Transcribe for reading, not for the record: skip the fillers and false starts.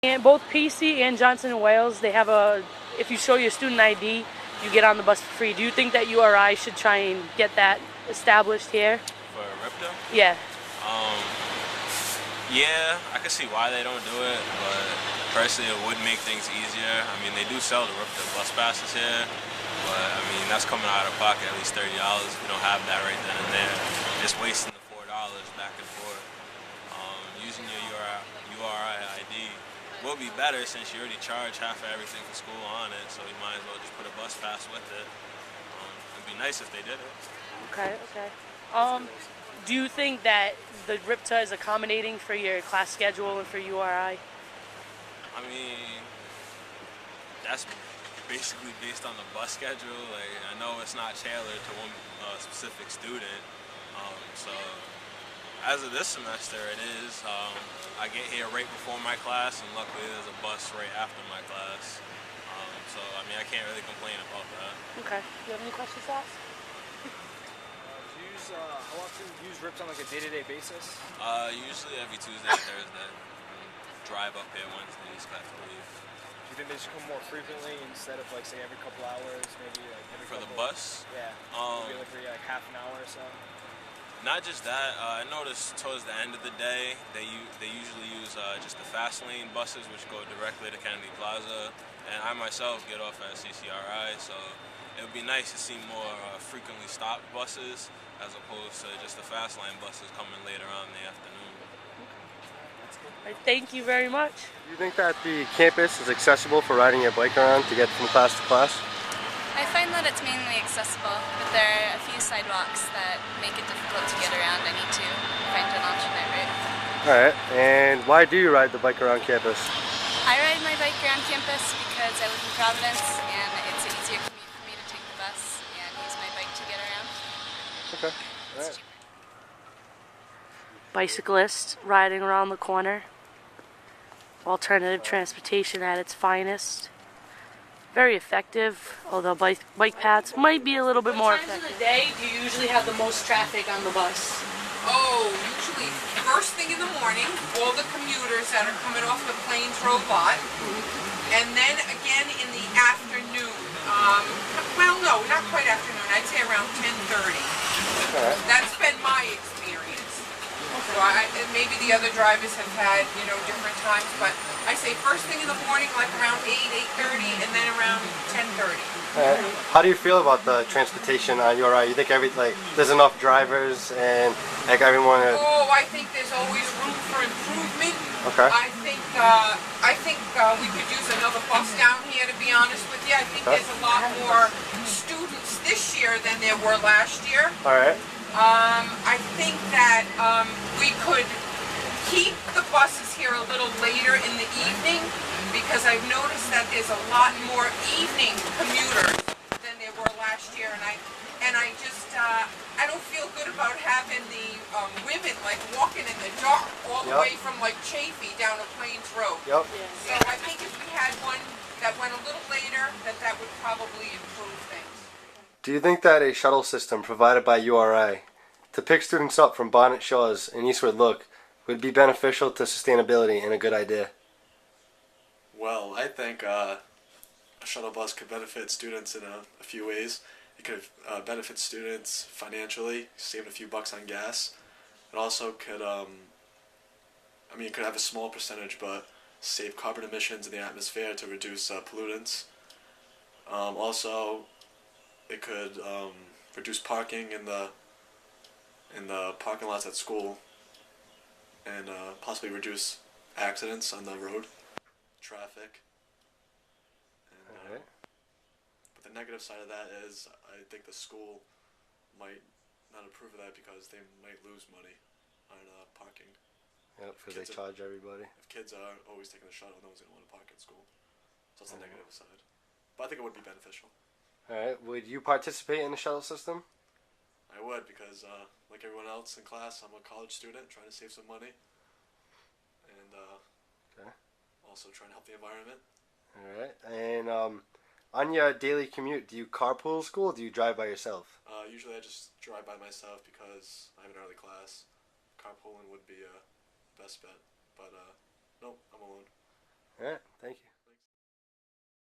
And both PC and Johnson and Wales, they have if you show your student ID, you get on the bus for free. Do you think that URI should try and get that established here? For RIPTA? Yeah. Yeah, I can see why they don't do it, but personally it would make things easier. I mean, they do sell the RIPTA bus passes here, but I mean, that's coming out of pocket at least $30 if you don't have that right then and there. Just wasting the $4 back and forth. Using your URI ID will be better since you already charge half of everything for school on it, so you might as well just put a bus pass with it. It'd be nice if they did it. Okay, okay. Do you think that the RIPTA is accommodating for your class schedule and for URI? I mean, that's basically based on the bus schedule. Like, I know it's not tailored to one specific student, so as of this semester it is. I get here right before my class, and luckily there's a bus right after my class. So, I mean, I can't really complain about that. Okay. Do you have any questions to ask? How often do you use RIPTA on like a day-to-day basis? Usually every Tuesday and Thursday. Drive up here Wednesdays, I believe. Do you think they should come more frequently instead of like say every couple hours, maybe like every For couple? the bus? Yeah. Maybe like every half an hour or so. Not just that. I noticed towards the end of the day they usually use just the fast lane buses, which go directly to Kennedy Plaza, and I myself get off at CCRI, so it would be nice to see more frequently stopped buses as opposed to just the fast line buses coming later on in the afternoon. Right, thank you very much. Do you think that the campus is accessible for riding your bike around to get from class to class? I find that it's mainly accessible, but there are a few sidewalks that make it difficult to get around. I need to find an alternate route. Alright, and why do you ride the bike around campus? I ride my bike around campus because I live in Providence and it's an easier commute for me to take the bus and use my bike to get around. Okay. Alright. Bicyclists riding around the corner. Alternative transportation at its finest. Very effective, although bike paths might be a little bit more effective. What times of the day do you usually have the most traffic on the bus? Oh, usually first thing in the morning, all the commuters that are coming off the Plains Road lot, and then again in the afternoon. Well, no, not quite afternoon. I'd say around 10:30. Alright. That's been my experience. So maybe the other drivers have had, different times, but I say first thing in the morning, like around 8, 8:30, and then around 10:30. How do you feel about the transportation on URI? You think there's enough drivers and everyone? Oh, I think there's always room for improvement. Okay. I think we could use another bus down here, to be honest with you. I think there's a lot more students this year than there were last year. All right. I think that we could keep the buses here a little later in the evening, because I've noticed that there's a lot more evening commuters than there were last year, and I just I don't feel good about having the women walking in the dark all the way from Chafee down to Plains Road. Yep. So I think if we had one that went a little later, that would probably improve things. Do you think that a shuttle system provided by URI to pick students up from Bonnet Shores and Eastward Look would be beneficial to sustainability and a good idea? Well, I think a shuttle bus could benefit students in a few ways. It could benefit students financially, saving a few bucks on gas. It also could, it could have a small percentage, but save carbon emissions in the atmosphere to reduce pollutants. Also, it could reduce parking in the parking lots at school, and possibly reduce accidents on the road, traffic. And, Alright. But the negative side of that is I think the school might not approve of that because they might lose money on parking. Yep, because they charge everybody. If kids are always taking the shuttle, no one's going to want to park at school. So that's the negative side. But I think it would be beneficial. Alright, would you participate in the shuttle system? I would, because like everyone else in class, I'm a college student trying to save some money, and also trying to help the environment. Alright, and on your daily commute, do you carpool to school or do you drive by yourself? Usually I just drive by myself because I have an early class. Carpooling would be best bet, but nope, I'm alone. All right.